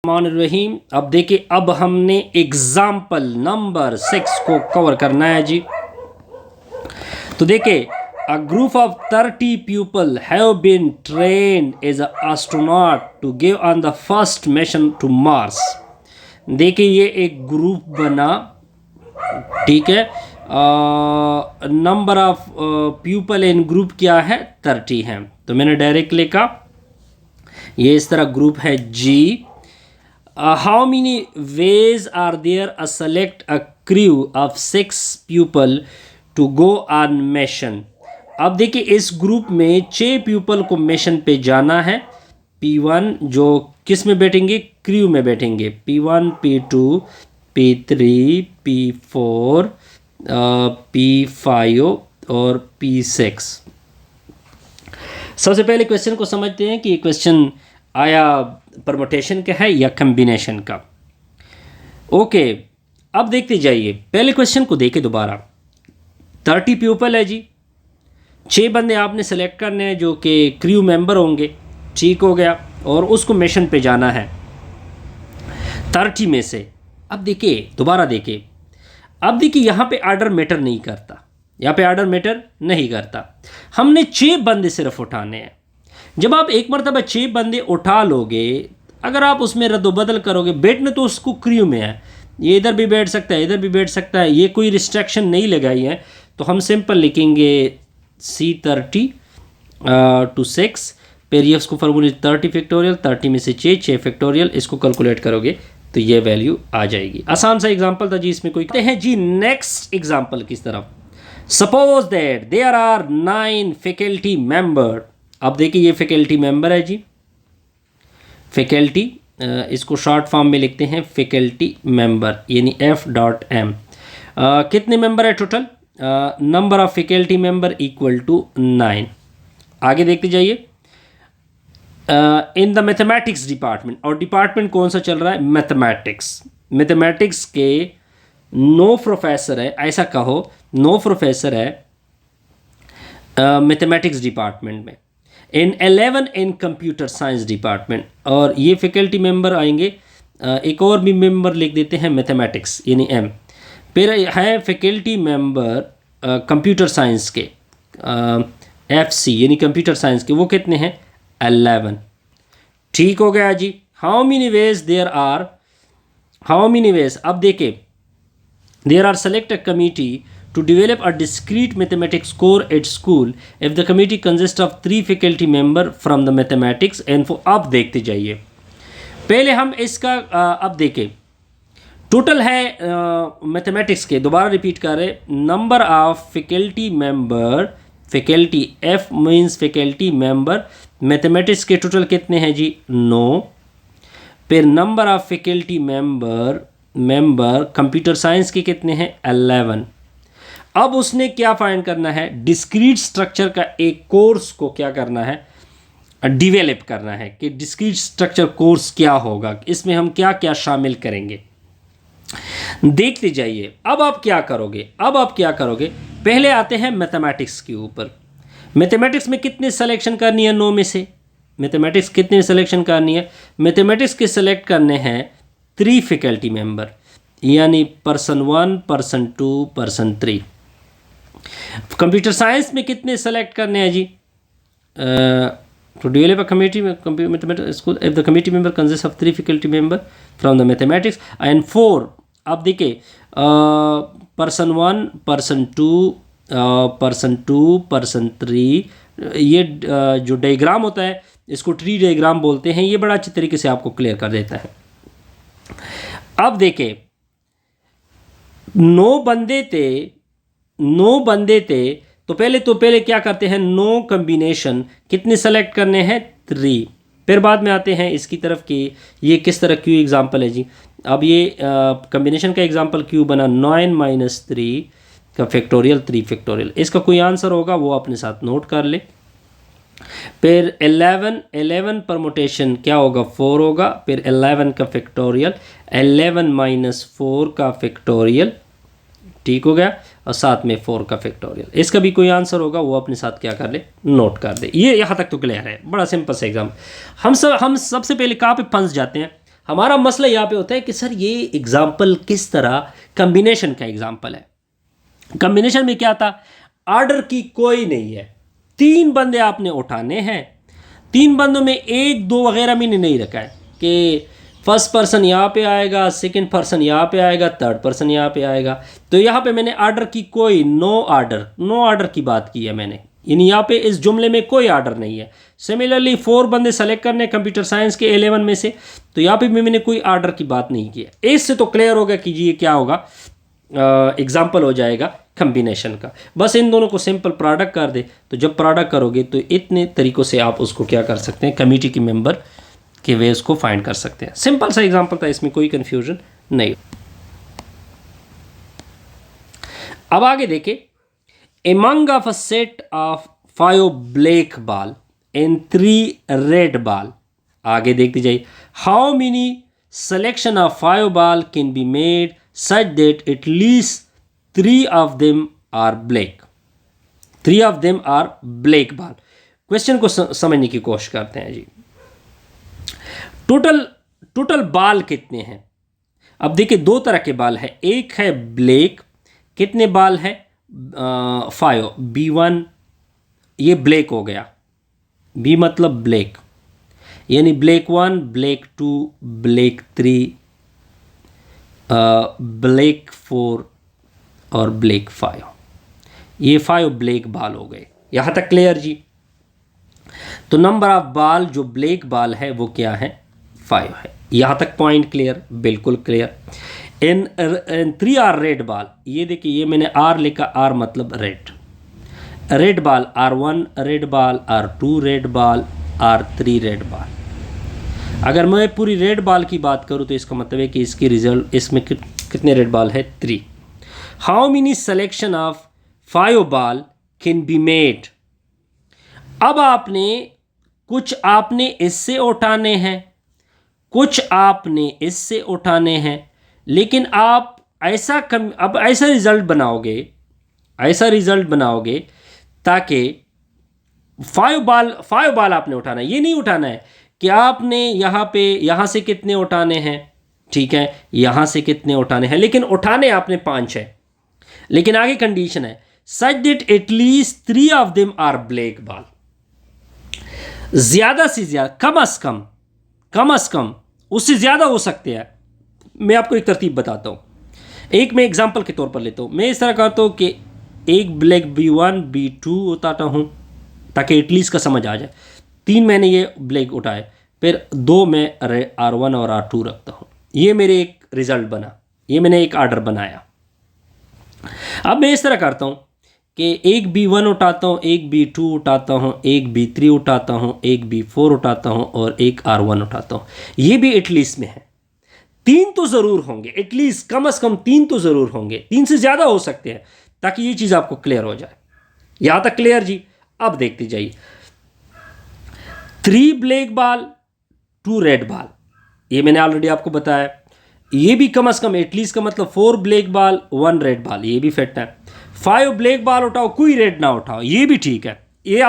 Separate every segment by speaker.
Speaker 1: रहीम। अब देखिए, अब हमने एग्जाम्पल नंबर 6 को कवर करना है जी। तो देखिए, a group of 30 people have been trained as a astronaut to give on the first mission to Mars. देखिए, ये एक ग्रुप बना, ठीक है। Number of people in group क्या है, 30 हैं। तो मैंने डायरेक्ट लिखा, ये इस तरह ग्रुप है जी। How many ways are there to select a crew of 6 people to go on mission? अब देखिए, इस ग्रुप में 6 पीपल को मिशन पे जाना है। P1 जो किस में बैठेंगे, क्रू में बैठेंगे। P1, P2, P3, P4, P5 और P6। सबसे पहले क्वेश्चन को समझते हैं कि क्वेश्चन आया परमुटेशन का है या कम्बिनेशन का। ओके, अब देखते जाइए, पहले क्वेश्चन को देखें दोबारा। 30 पीपल है जी, 6 बंदे आपने सेलेक्ट करने हैं जो कि क्रू मेंबर होंगे, ठीक हो गया, और उसको मिशन पे जाना है 30 में से। अब देखिए, दोबारा देखिए, अब देखिए यहाँ पे आर्डर मैटर नहीं करता, यहाँ पे आर्डर मैटर नहीं करता। हमने 6 बंदे सिर्फ उठाने हैं। जब आप एक मरतबा 6 बंदे उठा लोगे, अगर आप उसमें रद्दोबदल करोगे, बैठने तो उसको क्रू में है, ये इधर भी बैठ सकता है, इधर भी बैठ सकता है, ये कोई रिस्ट्रिक्शन नहीं लगाई है। तो हम सिंपल लिखेंगे C30 to 6, फिर ये उसको फार्मूले 30 फैक्टोरियल, 30 में से 6 फैक्टोरियल, इसको कैलकुलेट करोगे तो ये वैल्यू आ जाएगी। आसान सा एग्जाम्पल था जी, इसमें कोई हैं जी। नेक्स्ट एग्जाम्पल किस तरफ, suppose that there are 9 faculty member. अब देखिए, ये फैकल्टी मेंबर है जी, फैकल्टी, इसको शॉर्ट फॉर्म में लिखते हैं फैकल्टी मेंबर, यानी F.M। कितने मेंबर है total, number of faculty member equal to 9। आगे देखते जाइए, इन द मैथमेटिक्स डिपार्टमेंट, और डिपार्टमेंट कौन सा चल रहा है, मैथमेटिक्स। मैथमेटिक्स के 9 प्रोफेसर है, ऐसा कहो 9 प्रोफेसर है मैथमेटिक्स डिपार्टमेंट में। इन 11 इन कंप्यूटर साइंस डिपार्टमेंट, और ये फैकल्टी मेंबर आएंगे। एक और भी मेंबर लिख देते हैं मैथमेटिक्स, यानी M। फिर है फैकल्टी मेंबर कंप्यूटर साइंस के, FC यानी कंप्यूटर साइंस के, वो कितने हैं, 11। ठीक हो गया जी। How many ways there are, how many ways, अब देखें, there are select a committee to develop a discrete mathematics core at school if the committee consists of 3 faculty member from the mathematics and for। अब देखते जाइए, पहले हम इसका अब देखें, टोटल है मैथमेटिक्स के, दोबारा रिपीट कर रहे, number of faculty member, faculty F means faculty member, mathematics के टोटल कितने हैं जी, 9। फिर number of faculty member computer science के कितने हैं, 11। अब उसने क्या फाइंड करना है, डिस्क्रीट स्ट्रक्चर का एक कोर्स को क्या करना है, डिवेलप करना है कि डिस्क्रीट स्ट्रक्चर कोर्स क्या होगा, इसमें हम क्या क्या शामिल करेंगे। देखते जाइए, अब आप क्या करोगे, पहले आते हैं मैथमेटिक्स के ऊपर। मैथमेटिक्स में कितने सिलेक्शन करनी है, 9 में से मैथमेटिक्स कितने सिलेक्शन करनी है, मैथमेटिक्स के सिलेक्ट करने हैं 3 फैकल्टी मेंबर, यानी person 1, person 2, person 3। Computer science में कितने सेलेक्ट करने हैं जी, to develop a committee mathematics school if the committee member consist of 3 faculty member from the mathematics and 4। अब देखिए, पर्सन 1, पर्सन 2, पर्सन 3, ये जो डायग्राम होता है इसको ट्री डायग्राम बोलते हैं, ये बड़ा अच्छी तरीके से आपको क्लियर कर देता है। अब देखिए, 9 बंदे थे, तो पहले क्या करते हैं, 9 कम्बिनेशन कितने सेलेक्ट करने हैं, 3। फिर बाद में आते हैं इसकी तरफ कि ये किस तरह क्यू एग्जाम्पल है जी। अब ये कम्बिनेशन का एग्जाम्पल क्यू बना, 9 - 3 का फैक्टोरियल, 3 फैक्टोरियल। इसका कोई आंसर होगा वो अपने साथ नोट कर ले। फिर 11 परमुटेशन क्या होगा, 4 होगा। फिर 11 का फैक्टोरियल, 11 - 4 का फैक्टोरियल, ठीक हो गया, और साथ में 4 का फैक्टोरियल। इसका भी कोई आंसर होगा वो अपने साथ क्या कर ले, नोट कर दे। ये यहाँ तक तो क्लियर है, बड़ा सिंपल सा एग्जाम। हम सबसे पहले कहाँ पे फंस जाते हैं, हमारा मसला यहाँ पे होता है कि सर ये एग्जाम्पल किस तरह कम्बिनेशन का एग्जाम्पल है। कम्बिनेशन में क्या था, ऑर्डर की कोई नहीं है, 3 बंदे आपने उठाने हैं, 3 बंदों में 1 2 वगैरह मैंने नहीं रखा है कि फर्स्ट पर्सन यहाँ पे आएगा, सेकंड पर्सन यहाँ पे आएगा, थर्ड पर्सन यहाँ पे आएगा। तो यहाँ पे मैंने ऑर्डर की कोई नो ऑर्डर की बात की है मैंने, यानी यहाँ पे इस जुमले में कोई ऑर्डर नहीं है। सिमिलरली 4 बंदे सेलेक्ट करने कंप्यूटर साइंस के 11 में से, तो यहाँ पे भी मैंने कोई ऑर्डर की बात नहीं की है। इससे तो क्लियर होगा कि जी ये क्या होगा, एग्जाम्पल हो जाएगा कम्बिनेशन का। बस इन दोनों को सिंपल प्रोडक्ट कर दे, तो जब प्रोडक्ट करोगे तो इतने तरीक़ों से आप उसको क्या कर सकते हैं, कमिटी के मेंबर के वे उसको फाइंड कर सकते हैं। सिंपल सा एग्जाम्पल था, इसमें कोई कन्फ्यूजन नहीं। अब आगे देखें, among of a set of 5 black ball and 3 red ball. आगे देखते जाइए, how many selection of 5 ball can be made such that at least 3 of them are black. 3 of them are black ball. Question को समझने की कोशिश करते हैं जी। Total बाल कितने हैं? अब देखिए 2 तरह के बाल है, एक है ब्लैक, कितने बाल है 5, B1 ये ब्लैक हो गया, B मतलब ब्लैक, यानी ब्लैक 1, ब्लैक 2, ब्लैक 3, ब्लैक 4 और ब्लैक 5, ये 5 ब्लैक बाल हो गए। यहाँ तक क्लियर जी? तो नंबर ऑफ बाल जो ब्लैक बाल है वो क्या है, 5 है। यहाँ तक पॉइंट क्लियर? बिल्कुल क्लियर। इन 3 आर रेड बाल, ये देखिए ये मैंने आर लिखा, आर मतलब रेड बाल, R1 रेड बाल, R2 रेड बाल, R3 रेड बाल। अगर मैं पूरी रेड बाल की बात करूं तो इसका मतलब है कि इसकी रिजल्ट, इसमें कितने रेड बाल है, 3। हाउ मेनी सिलेक्शन ऑफ 5 बाल कैन बी मेड। अब कुछ आपने इससे उठाने हैं, कुछ आपने इससे उठाने हैं, लेकिन आप अब ऐसा रिजल्ट बनाओगे ताकि 5 बाल आपने उठाना है। ये नहीं उठाना है कि आपने यहाँ से कितने उठाने हैं, ठीक है, यहाँ से कितने उठाने हैं, लेकिन उठाने आपने 5 है। लेकिन आगे कंडीशन है, such that at least 3 of them are black ball. ज़्यादा से ज़्यादा, कम अज़ कम उससे ज़्यादा हो सकते हैं। मैं आपको एक तरतीब बताता हूँ, एक मैं एग्जाम्पल के तौर पर लेता हूँ। मैं इस तरह कहता हूँ कि एक ब्लैक B1 B2 उठाता हूँ ताकि एटलीस्ट का समझ आ जाए। 3 मैंने ये ब्लैक उठाए, फिर 2 मैं R1 और R2 रखता हूँ। ये मेरे एक रिज़ल्ट बना, ये मैंने एक आर्डर बनाया। अब मैं इस तरह करता हूँ कि एक B1 उठाता हूँ, एक B2 उठाता हूँ, एक B3 उठाता हूँ, एक B4 उठाता हूँ और एक R1 उठाता हूँ। ये भी एटलीस्ट में है। 3 तो ज़रूर होंगे, एटलीस्ट कम अज़ कम 3 तो ज़रूर होंगे, 3 से ज़्यादा हो सकते हैं, ताकि ये चीज़ आपको क्लियर हो जाए। यहाँ तक क्लियर जी? अब देखते जाइए, 3 ब्लैक बाल 2 रेड बाल, ये मैंने ऑलरेडी आपको बताया। ये भी कम अज़ कम, एटलीस्ट का मतलब 4 ब्लैक बाल 1 रेड बाल, ये भी फिट है। 5 ब्लैक बाल उठाओ, कोई रेड ना उठाओ, ये भी ठीक है। ये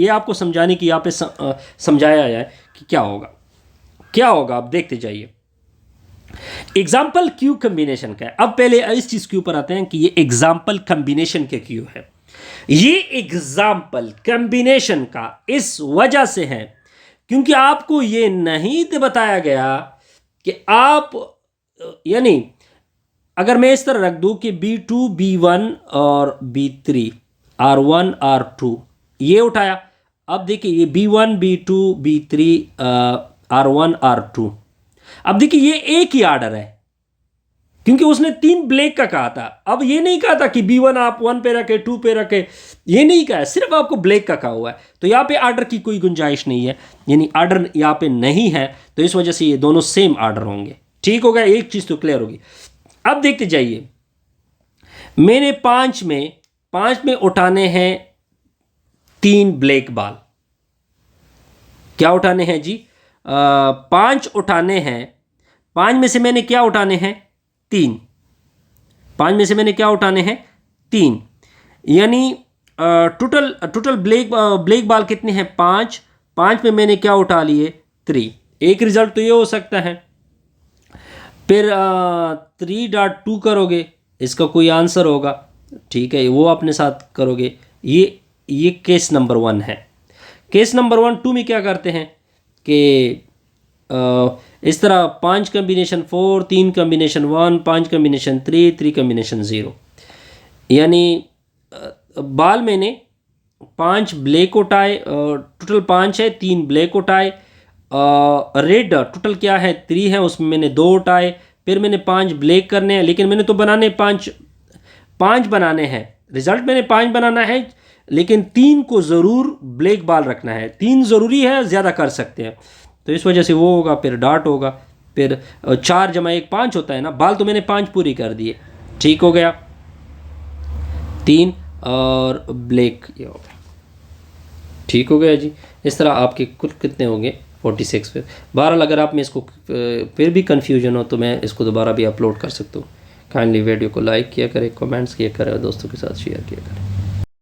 Speaker 1: आपको समझाने की यहाँ पे समझाया जाए कि क्या होगा। आप देखते जाइए। एग्जाम्पल क्यू कम्बिनेशन का है। अब पहले इस चीज़ के ऊपर आते हैं कि ये एग्जाम्पल कम्बिनेशन के क्यू है। ये एग्जाम्पल कम्बिनेशन का इस वजह से है क्योंकि आपको ये नहीं बताया गया कि आप, यानी अगर मैं इस तरह रख दूं कि B2 B1 और B3 R1 R2 ये उठाया। अब देखिए ये B1 B2 B3 R1 R2, अब देखिए ये एक ही आर्डर है क्योंकि उसने 3 ब्लैक का कहा था। अब ये नहीं कहा था कि B1 आप 1 पे रखे, 2 पे रखे, ये नहीं कहा है, सिर्फ आपको ब्लैक का कहा हुआ है। तो यहाँ पे आर्डर की कोई गुंजाइश नहीं है, यानी आर्डर यहाँ पे नहीं है, तो इस वजह से ये दोनों सेम आर्डर होंगे। ठीक हो गया, एक चीज़ तो क्लियर होगी। अब देखते जाइए, मैंने 5 में उठाने हैं 3 ब्लैक बाल। क्या उठाने हैं जी? 5 उठाने हैं। 5 में से मैंने क्या उठाने हैं? 3। 5 में से मैंने क्या उठाने हैं? 3। यानी टोटल ब्लैक बाल कितने हैं? 5 में मैंने क्या उठा लिए? 3। एक रिजल्ट तो ये हो सकता है फिर 3.2 करोगे, इसका कोई आंसर होगा, ठीक है, वो अपने साथ करोगे। ये केस नंबर 1 है। केस नंबर 2 में क्या करते हैं कि इस तरह 5 कम्बिनेशन 4, 3 कम्बिनेशन 1, 5 कम्बिनेशन 3, 3 कम्बिनेशन 0, यानी बाल मैंने 5 ब्लैक और टाई, टोटल 5 है, 3 ब्लैक और टाई, रेड टोटल क्या है 3 है, उसमें मैंने 2 टाई, फिर मैंने 5 ब्लैक करने हैं, लेकिन मैंने तो बनाने 5 बनाने हैं, रिजल्ट मैंने 5 बनाना है, लेकिन 3 को ज़रूर ब्लैक बाल रखना है, 3 ज़रूरी है, ज़्यादा कर सकते हैं, तो इस वजह से वो होगा। फिर डॉट होगा, फिर 4 जमा 1 5 होता है ना, बाल तो मैंने 5 पूरी कर दिए, ठीक हो गया, 3 और ब्लैक ये हो गया, ठीक हो गया जी। इस तरह आपके कुल कितने होंगे 46। फिर बहरहाल अगर आप में इसको फिर भी कन्फ्यूजन हो तो मैं इसको दोबारा भी अपलोड कर सकता हूँ। काइंडली वीडियो को लाइक किया करें, कमेंट्स किया करें और दोस्तों के साथ शेयर किया करें।